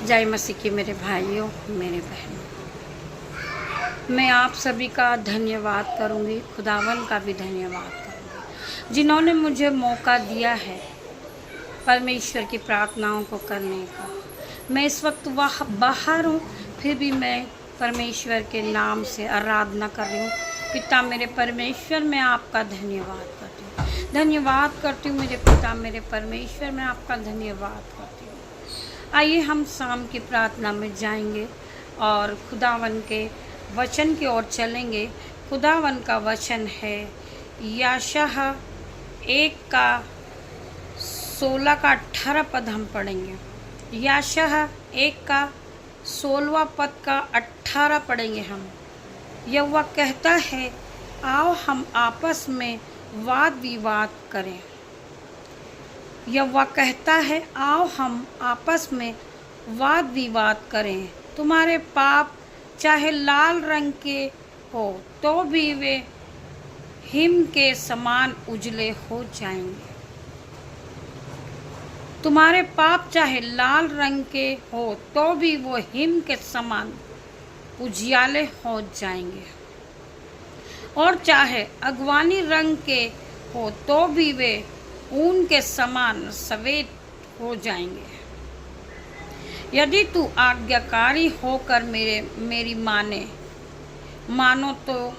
जय मसीह की मेरे भाइयों, मेरे बहनों, मैं आप सभी का धन्यवाद करूंगी, खुदावन का भी धन्यवाद करूंगी जिन्होंने मुझे मौका दिया है परमेश्वर की प्रार्थनाओं को करने का। मैं इस वक्त बाहर हूँ, फिर भी मैं परमेश्वर के नाम से आराधना कर रही हूँ। पिता मेरे परमेश्वर, मैं आपका धन्यवाद करती हूँ मेरे पिता मेरे परमेश्वर, मैं आपका धन्यवाद करती हूँ। आइए हम शाम की प्रार्थना में जाएंगे और खुदावन के वचन की ओर चलेंगे। खुदावन का वचन है यशायाह 1:16-18 पद हम पढ़ेंगे। यशायाह 1:16 पढ़ेंगे हम। यहोवा कहता है, आओ हम आपस में वाद विवाद करें। यहोवा कहता है, आओ हम आपस में वाद विवाद करें। तुम्हारे पाप चाहे लाल रंग के हो तो भी वे हिम के समान उजले हो जाएंगे। तुम्हारे पाप चाहे लाल रंग के हो तो भी वो हिम के समान उजियाले हो जाएंगे, और चाहे अगवानी रंग के हो तो भी वे ऊन के समान सफेद हो जाएंगे। यदि तू आज्ञाकारी होकर मेरी मानो तो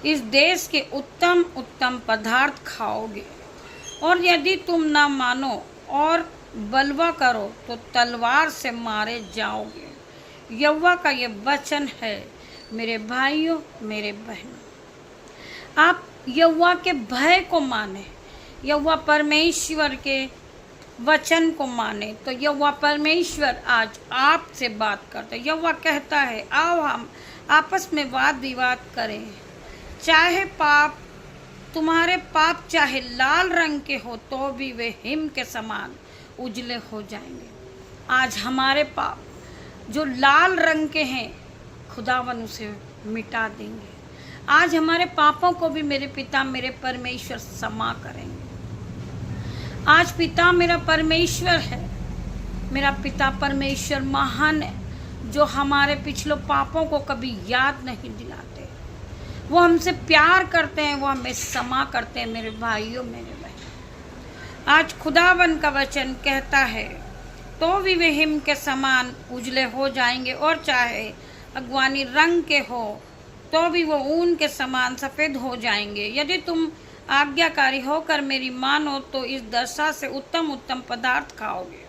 इस देश के उत्तम उत्तम पदार्थ खाओगे, और यदि तुम न मानो और बलवा करो तो तलवार से मारे जाओगे। यहोवा का ये वचन है मेरे भाइयों, मेरे बहनों। आप यहोवा के भय को माने, यहोवा परमेश्वर के वचन को माने, तो यहोवा परमेश्वर आज आपसे बात करता है। यहोवा कहता है, आओ हम आपस में वाद विवाद करें। चाहे तुम्हारे पाप चाहे लाल रंग के हो तो भी वे हिम के समान उजले हो जाएंगे। आज हमारे पाप जो लाल रंग के हैं, खुदावन उसे मिटा देंगे। आज हमारे पापों को भी मेरे पिता मेरे परमेश्वर क्षमा करेंगे। आज पिता मेरा परमेश्वर है, मेरा पिता परमेश्वर महान है, जो हमारे पिछले पापों को कभी याद नहीं दिलाते। वो हमसे प्यार करते हैं, वो हमें क्षमा करते हैं मेरे भाइयों, मेरे बहन। आज खुदावन का वचन कहता है, तो भी वे हिम के समान उजले हो जाएंगे, और चाहे अगवानी रंग के हो तो भी वो ऊन के समान सफ़ेद हो जाएंगे। यदि तुम आज्ञाकारी होकर मेरी मानो तो इस दशा से उत्तम उत्तम पदार्थ खाओगे,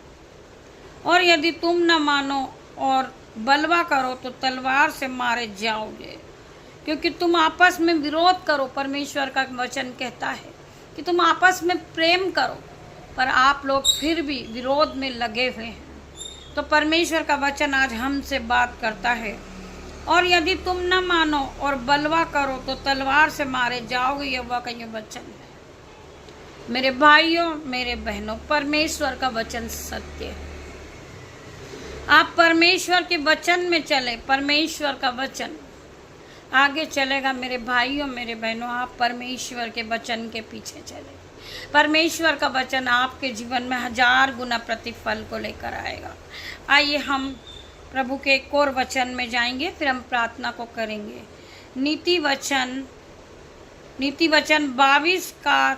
और यदि तुम न मानो और बलवा करो तो तलवार से मारे जाओगे। क्योंकि तुम आपस में विरोध करो, परमेश्वर का वचन कहता है कि तुम आपस में प्रेम करो, पर आप लोग फिर भी विरोध में लगे हुए हैं। तो परमेश्वर का वचन आज हमसे बात करता है, और यदि तुम न मानो और बलवा करो तो तलवार से मारे जाओगे। यहोवा का ये वचन है मेरे भाइयों, मेरे बहनों। परमेश्वर का वचन सत्य है। आप परमेश्वर के वचन में चले, परमेश्वर का वचन आगे चलेगा मेरे भाइयों, मेरे बहनों। आप परमेश्वर के वचन के पीछे चले, परमेश्वर का वचन आपके जीवन में 1000 गुना प्रतिफल को लेकर आएगा। आइए हम प्रभु के एक और वचन में जाएंगे, फिर हम प्रार्थना को करेंगे। नीति वचन 22 का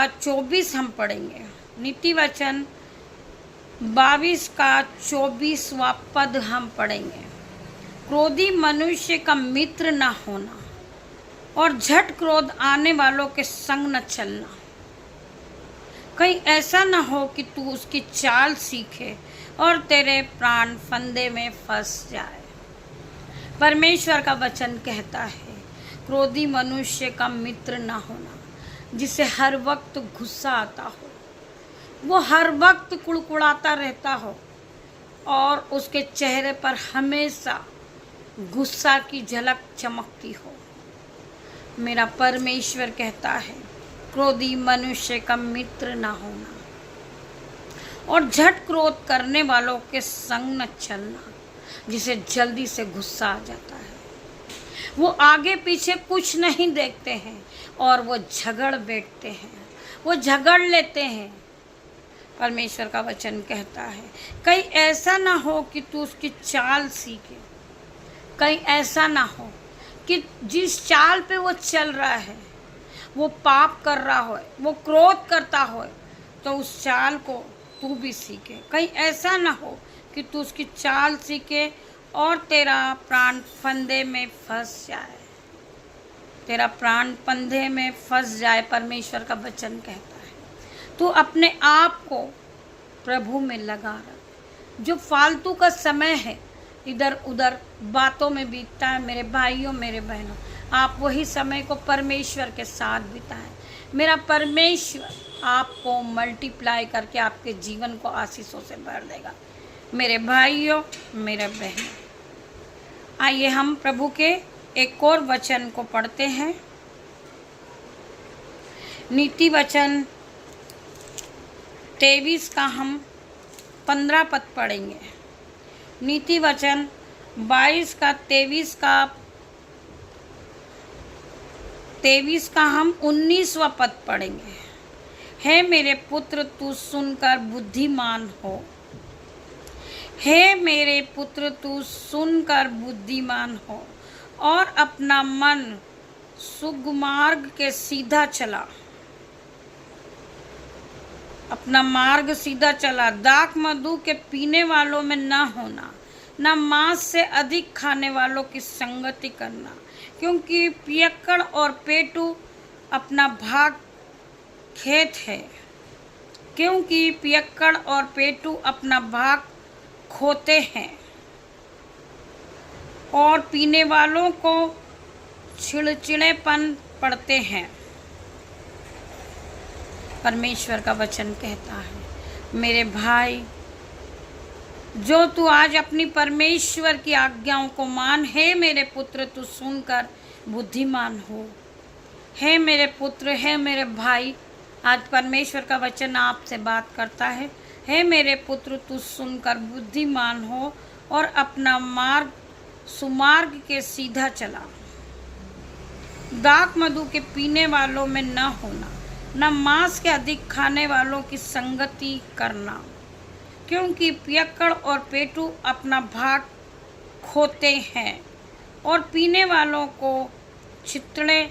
24 हम पढ़ेंगे। नीति वचन 22 का 24वां पद हम पढ़ेंगे। क्रोधी मनुष्य का मित्र न होना, और झट क्रोध आने वालों के संग न चलना। कहीं ऐसा न हो कि तू उसकी चाल सीखे और तेरे प्राण फंदे में फंस जाए। परमेश्वर का वचन कहता है, क्रोधी मनुष्य का मित्र न होना, जिसे हर वक्त गुस्सा आता हो, वो हर वक्त कुड़कुड़ाता रहता हो, और उसके चेहरे पर हमेशा गुस्सा की झलक चमकती हो। मेरा परमेश्वर कहता है, क्रोधी मनुष्य का मित्र न होना, और झट क्रोध करने वालों के संग न चलना, जिसे जल्दी से गुस्सा आ जाता है। वो आगे पीछे कुछ नहीं देखते हैं और वो झगड़ बैठते हैं, वो झगड़ लेते हैं। परमेश्वर का वचन कहता है कहीं ऐसा ना हो कि तू उसकी चाल सीखे, कहीं ऐसा ना हो कि जिस चाल पे वो चल रहा है, वो पाप कर रहा हो, वो क्रोध करता हो, तो उस चाल को तू भी सीखे। कहीं ऐसा ना हो कि तू उसकी चाल सीखे और तेरा प्राण फंदे में फंस जाए, तेरा प्राण फंदे में फंस जाए। परमेश्वर का वचन कहता है तू अपने आप को प्रभु में लगा रख। जो फालतू का समय है इधर उधर बातों में बीतता है, मेरे भाइयों मेरे बहनों, आप वही समय को परमेश्वर के साथ बिताएं। मेरा परमेश्वर आपको मल्टीप्लाई करके आपके जीवन को आशीषों से भर देगा। मेरे भाइयों मेरे बहनों, आइए हम प्रभु के एक और वचन को पढ़ते हैं। नीति वचन 23 का हम 15 पद पढ़ेंगे। नीति वचन 22 का 23 का हम 19वां पद पढ़ेंगे। हे मेरे पुत्र तू सुनकर बुद्धिमान हो, हे मेरे पुत्र तू सुनकर बुद्धिमान हो और अपना मन सुगमार्ग के सीधा चला, अपना मार्ग सीधा चला। दाख मधु के पीने वालों में न होना, न मांस से अधिक खाने वालों की संगति करना, क्योंकि पियक्कड़ और पेटू अपना भाग खेत है, क्योंकि पियक्कड़ और पेटू अपना भाग खोते हैं और पीने वालों को चिड़चिड़ेपन पड़ते हैं। परमेश्वर का वचन कहता है मेरे भाई, जो तू आज अपनी परमेश्वर की आज्ञाओं को मान, हे मेरे पुत्र तू सुनकर बुद्धिमान हो। हे मेरे पुत्र, हे मेरे भाई, आज परमेश्वर का वचन आपसे बात करता है। हे मेरे पुत्र तू सुनकर बुद्धिमान हो और अपना मार्ग सुमार्ग के सीधा चला। दाख मधु के पीने वालों में न होना, न मांस के अधिक खाने वालों की संगति करना, क्योंकि पियक्कड़ और पेटू अपना भाग खोते हैं और पीने वालों को चितड़े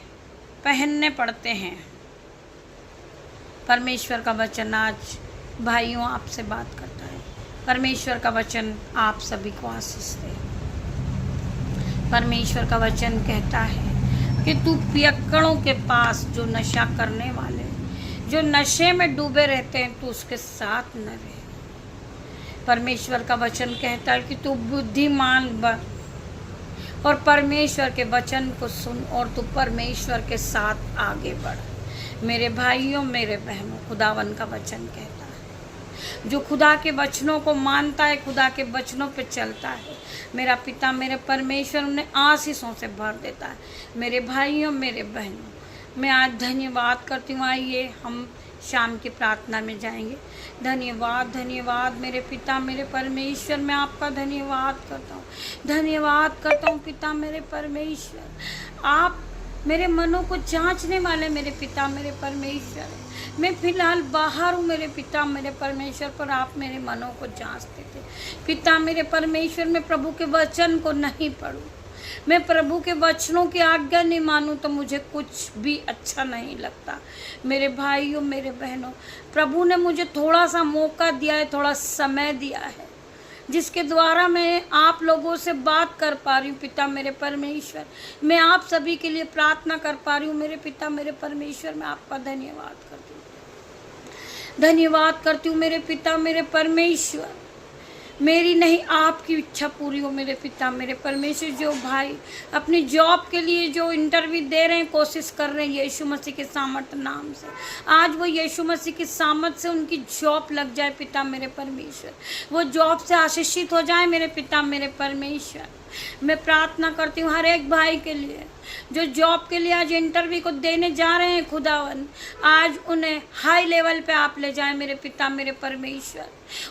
पहनने पड़ते हैं। परमेश्वर का वचन आज भाइयों आपसे बात करता है। परमेश्वर का वचन आप सभी को आशीष दे। परमेश्वर का वचन कहता है कि तू पियक्कड़ों के पास, जो नशा करने वाले, जो नशे में डूबे रहते हैं, तू उसके साथ न रहे। परमेश्वर का वचन कहता है कि तू बुद्धिमान बन और परमेश्वर के वचन को सुन और तू परमेश्वर के साथ आगे बढ़। मेरे भाइयों मेरे बहनों, खुदावन का वचन कहता है जो खुदा के वचनों को मानता है, खुदा के वचनों पे चलता है, मेरा पिता मेरे परमेश्वर उन्हें आशीषों से भर देता है। मेरे भाइयों मेरे बहनों, मैं आज धन्यवाद करती हूँ। आइए हम शाम की प्रार्थना में जाएंगे। धन्यवाद धन्यवाद मेरे पिता मेरे परमेश्वर, मैं आपका धन्यवाद करता हूँ, धन्यवाद करता हूँ पिता मेरे परमेश्वर। आप मेरे मनों को जांचने वाले मेरे पिता मेरे परमेश्वर है। मैं फिलहाल बाहर हूँ मेरे पिता मेरे परमेश्वर, पर आप मेरे मनों को जांचते थे पिता मेरे परमेश्वर। मैं प्रभु के वचन को नहीं पढ़ूँ, मैं प्रभु के वचनों की आज्ञा नहीं मानूं तो मुझे कुछ भी अच्छा नहीं लगता। मेरे भाइयों मेरे बहनों, प्रभु ने मुझे थोड़ा सा मौका दिया है, थोड़ा समय दिया है, जिसके द्वारा मैं आप लोगों से बात कर पा रही हूँ पिता मेरे परमेश्वर। मैं आप सभी के लिए प्रार्थना कर पा रही हूँ मेरे पिता मेरे परमेश्वर। मैं आपका धन्यवाद करती हूँ, धन्यवाद करती हूँ मेरे पिता मेरे परमेश्वर। मेरी नहीं आपकी इच्छा पूरी हो मेरे पिता मेरे परमेश्वर। जो भाई अपनी जॉब के लिए जो इंटरव्यू दे रहे हैं, कोशिश कर रहे हैं, यीशु मसीह के सामर्थ नाम से आज वो यीशु मसीह की सामर्थ से उनकी जॉब लग जाए पिता मेरे परमेश्वर। वो जॉब से आशीषित हो जाए मेरे पिता मेरे परमेश्वर। मैं प्रार्थना करती हूँ हर एक भाई के लिए जो जॉब के लिए आज इंटरव्यू को देने जा रहे हैं। खुदावन आज उन्हें हाई लेवल पे आप ले जाए मेरे पिता मेरे परमेश्वर,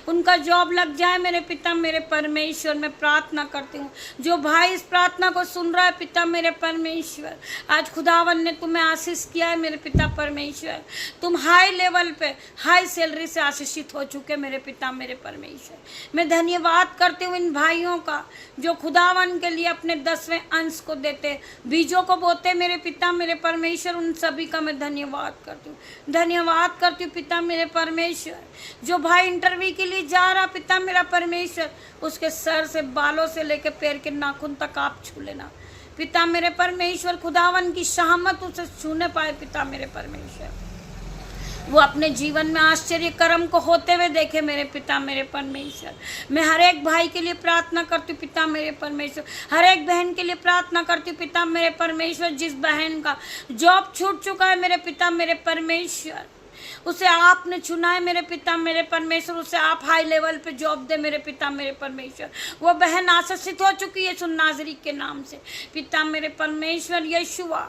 उनका जॉब लग जाए मेरे पिता मेरे परमेश्वर। मैं प्रार्थना करती हूँ जो भाई इस प्रार्थना को सुन रहा है पिता मेरे परमेश्वर, आज खुदावन ने तुम्हें आशीष किया है मेरे पिता परमेश्वर। तुम हाई लेवल पे हाई सैलरी से आशीषित हो चुके मेरे पिता मेरे परमेश्वर। मैं धन्यवाद करती हूँ इन भाइयों का जो खुदावन के लिए अपने 10वें अंश को देते, बीजों को बोते मेरे पिता मेरे परमेश्वर। उन सभी का मैं धन्यवाद करती हूँ, धन्यवाद करती हूँ पिता मेरे परमेश्वर। जो भाई इंटरव्यू के लिए जा रहा पिता मेरा परमेश्वर, उसके सर से बालों से लेकर पैर के नाखून तक आप छू लेना पिता मेरे परमेश्वर। खुदावन की शाहमत उसे छूने पाए पिता मेरे परमेश्वर, वो अपने जीवन में आश्चर्य कर्म को होते हुए देखे मेरे पिता मेरे परमेश्वर। मैं हर एक भाई के लिए प्रार्थना करती हूँ पिता मेरे परमेश्वर, हर एक बहन के लिए प्रार्थना करती हूँ पिता मेरे परमेश्वर। जिस बहन का जॉब छूट चुका है मेरे पिता मेरे परमेश्वर, उसे आपने चुना है मेरे पिता मेरे परमेश्वर, उसे आप हाई लेवल पे जॉब दे मेरे पिता मेरे परमेश्वर। वो बहन आशीषित हो चुकी है यीशु नाज़री के नाम से पिता मेरे परमेश्वर। यीशुआ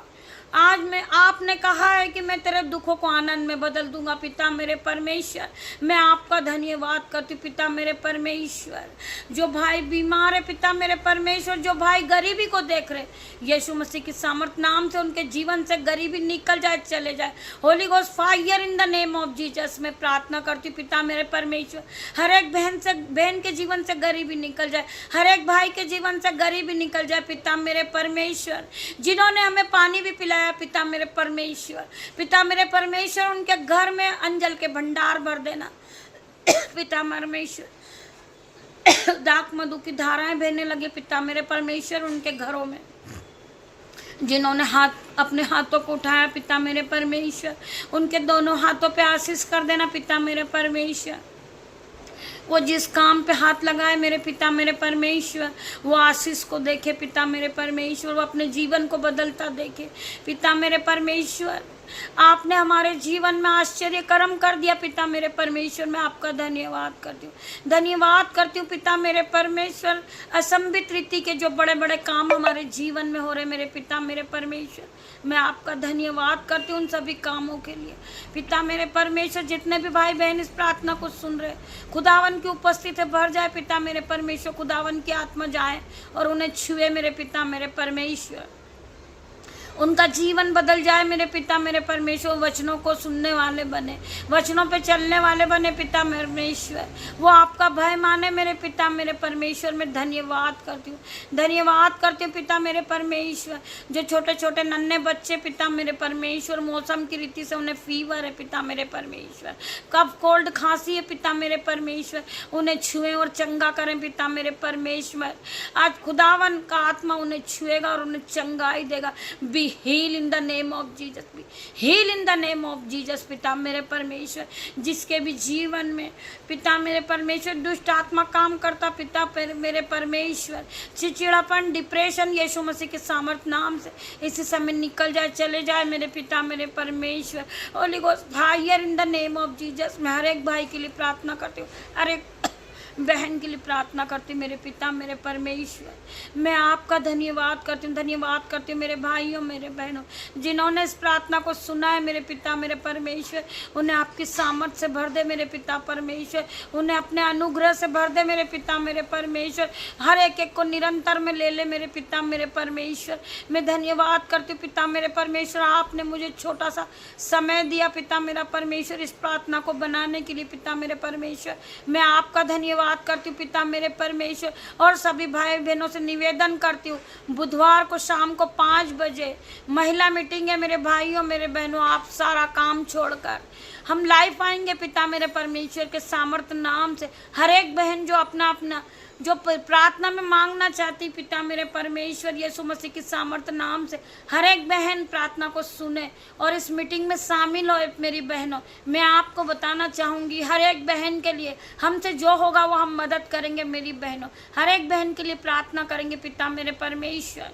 आज मैं आपने कहा है कि मैं तेरे दुखों को आनंद में बदल दूंगा पिता मेरे परमेश्वर। मैं आपका धन्यवाद करती हूँ पिता मेरे परमेश्वर। जो भाई बीमार है पिता मेरे परमेश्वर, जो भाई गरीबी को देख रहे, यीशु मसीह की सामर्थ नाम से उनके जीवन से गरीबी निकल जाए, चले जाए। Holi ghost fire in the name of Jesus. मैं प्रार्थना करती हूँ पिता मेरे परमेश्वर, हर एक बहन के जीवन से गरीबी निकल जाए, हर एक भाई के जीवन से गरीबी निकल जाए पिता मेरे परमेश्वर। जिन्होंने हमें पानी भी पिलाया पिता मेरे परमेश्वर, पिता मेरे परमेश्वर उनके घर में अंजल के भंडार भर देना पिता परमेश्वर। दाक मधु की धाराएं बहने लगे पिता मेरे परमेश्वर उनके घरों में। जिन्होंने अपने हाथों को उठाया पिता मेरे परमेश्वर, उनके दोनों हाथों पे आशीष कर देना पिता मेरे परमेश्वर। वो जिस काम पे हाथ लगाए मेरे पिता मेरे परमेश्वर, वो आशीष को देखे पिता मेरे परमेश्वर, वो अपने जीवन को बदलता देखे पिता मेरे परमेश्वर। आपने हमारे जीवन में आश्चर्य कर्म कर दिया पिता मेरे परमेश्वर। मैं आपका धन्यवाद करती हूँ, धन्यवाद करती हूँ पिता मेरे परमेश्वर। असंभित रीति के जो बड़े बड़े काम हमारे जीवन में हो रहे मेरे पिता मेरे परमेश्वर, मैं आपका धन्यवाद करती हूँ उन सभी कामों के लिए पिता मेरे परमेश्वर। जितने भी भाई बहन इस प्रार्थना को सुन रहे, खुदावन की उपस्थिति भर जाए पिता मेरे परमेश्वर। खुदावन की आत्मा जाए और उन्हें छुए मेरे पिता मेरे परमेश्वर, उनका जीवन बदल जाए मेरे पिता मेरे परमेश्वर। वचनों को सुनने वाले बने, वचनों पे चलने वाले बने पिता मेरे परमेश्वर। वो आपका भय माने मेरे पिता मेरे परमेश्वर। मैं धन्यवाद करती हूँ, धन्यवाद करती हूँ पिता मेरे परमेश्वर। जो छोटे छोटे नन्हे बच्चे पिता मेरे परमेश्वर, मौसम की रीति से उन्हें फीवर है पिता मेरे परमेश्वर, कफ कोल्ड खांसी है पिता मेरे परमेश्वर, उन्हें छुएं और चंगा करें पिता मेरे परमेश्वर। आज खुदावन का आत्मा उन्हें छुएगा और उन्हें चंगाई देगा। Be heal in the name of Jesus, be heal in the name of Jesus पिता मेरे परमेश्वर। जिसके भी जीवन में पिता मेरे परमेश्वर दुष्ट आत्मा काम करता पिता मेरे परमेश्वर, चिड़चिड़ापन डिप्रेशन यीशु मसीह के सामर्थ नाम से इसी समय निकल जाए, चले जाए मेरे पिता मेरे परमेश्वर। Holi ghost fire in the name of Jesus. मैं हर एक भाई के लिए प्रार्थना करती हूँ, हर एक बहन के लिए प्रार्थना करती हूँ मेरे पिता मेरे परमेश्वर। मैं आपका धन्यवाद करती हूँ, धन्यवाद करती हूँ मेरे भाइयों मेरे बहनों जिन्होंने इस प्रार्थना को सुना है मेरे पिता मेरे परमेश्वर। उन्हें आपकी सामर्थ से भर दे मेरे पिता परमेश्वर, उन्हें अपने अनुग्रह से भर दे मेरे पिता मेरे परमेश्वर। हर एक को निरंतर में ले ले मेरे पिता मेरे परमेश्वर। मैं धन्यवाद करती हूँ पिता मेरे परमेश्वर, आपने मुझे छोटा सा समय दिया पिता मेरा परमेश्वर इस प्रार्थना को बनाने के लिए पिता मेरे परमेश्वर। मैं आपका धन्यवाद करती हूँ पिता मेरे परमेश्वर। और सभी भाई बहनों से निवेदन करती हूँ, बुधवार को शाम को 5 बजे महिला मीटिंग है मेरे भाइयों मेरे बहनों। आप सारा काम छोड़कर हम लाइव आएंगे पिता मेरे परमेश्वर के सामर्थ नाम से। हर एक बहन जो अपना अपना जो प्रार्थना में मांगना चाहती पिता मेरे परमेश्वर यीशु मसीह की सामर्थ नाम से, हर एक बहन प्रार्थना को सुने और इस मीटिंग में शामिल हो मेरी बहनों। मैं आपको बताना चाहूँगी, हर एक बहन के लिए हमसे जो होगा वो हम मदद करेंगे मेरी बहनों। हर एक बहन के लिए प्रार्थना करेंगे पिता मेरे परमेश्वर।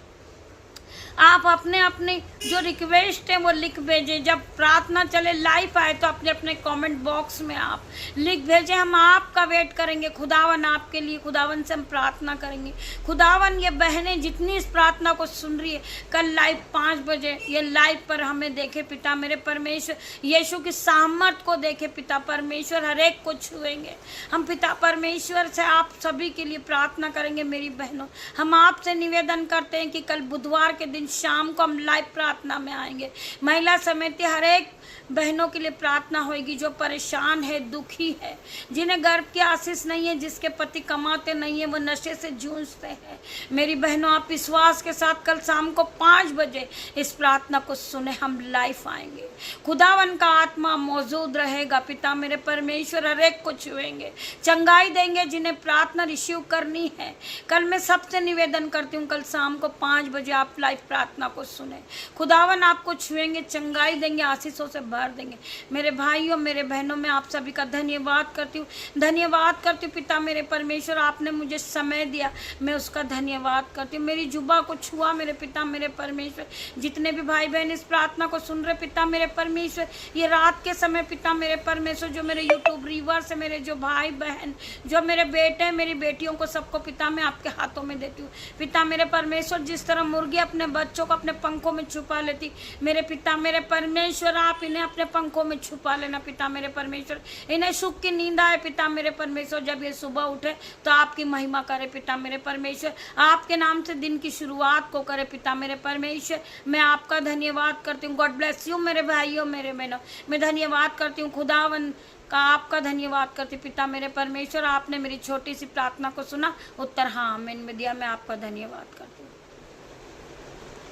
आप अपने अपने जो रिक्वेस्ट है वो लिख भेजें। जब प्रार्थना चले लाइव आए तो अपने अपने कमेंट बॉक्स में आप लिख भेजें। हम आपका वेट करेंगे। खुदावन आपके लिए, खुदावन से हम प्रार्थना करेंगे। खुदावन ये बहनें जितनी इस प्रार्थना को सुन रही है, कल लाइव 5 बजे ये लाइव पर हमें देखे पिता मेरे परमेश्वर, यीशु की सामर्थ को देखे पिता परमेश्वर, हर एक को छुएंगे। हम पिता परमेश्वर से आप सभी के लिए प्रार्थना करेंगे। मेरी बहनों, हम आपसे निवेदन करते हैं कि कल बुधवार के दिन शाम को हम लाइव प्रार्थना में आएंगे। महिला समिति हर एक बहनों के लिए प्रार्थना होगी जो परेशान है, दुखी है, जिन्हें गर्भ की आशीष नहीं है, जिसके पति कमाते नहीं है, वो नशे से जूझते हैं। मेरी बहनों, आप विश्वास के साथ कल शाम को 5 बजे इस प्रार्थना को सुने। हम लाइव आएंगे। खुदावन का आत्मा मौजूद रहेगा। पिता मेरे परमेश्वर हर एक को छुएंगे, चंगाई देंगे जिन्हें प्रार्थना रिसीव करनी है। कल मैं सबसे निवेदन करती हूँ, कल शाम को 5 बजे आप लाइव प्रार्थना को सुने। खुदावन आपको छुएंगे, चंगाई देंगे, आशीषों से भर देंगे। मेरे भाइयों, मेरे बहनों, मैं आप सभी का धन्यवाद करती हूँ। धन्यवाद करती हूँ पिता मेरे परमेश्वर, आपने मुझे समय दिया, मैं उसका धन्यवाद करती हूँ। मेरी जुबा को छुआ मेरे पिता मेरे परमेश्वर। जितने भी भाई बहन इस प्रार्थना को सुन रहे पिता मेरे परमेश्वर, ये रात के समय पिता मेरे परमेश्वर, जो मेरे यूट्यूब रीवर्स है, मेरे जो भाई बहन, जो मेरे बेटे मेरी बेटियों को, सबको पिता मैं आपके हाथों में देती हूँ। पिता मेरे परमेश्वर, जिस तरह मुर्गी अपने बच्चों को अपने पंखों में छुपा लेती, मेरे पिता मेरे परमेश्वर, आप इन्हें अपने पंखों में छुपा लेना पिता मेरे परमेश्वर। इन्हें सुख की नींद आए पिता मेरे परमेश्वर, जब ये सुबह उठे तो आपकी महिमा करे पिता मेरे परमेश्वर, आपके नाम से दिन की शुरुआत को करे पिता मेरे परमेश्वर। मैं आपका धन्यवाद करती हूँ। गॉड ब्लेस यू मेरे भाइयों, मेरे बहनों, मैं धन्यवाद करती हूँ। खुदावन का आपका धन्यवाद करती पिता मेरे परमेश्वर, आपने मेरी छोटी सी प्रार्थना को सुना, उत्तर हाँ आमीन में दिया। मैं आपका धन्यवाद करती हूँ।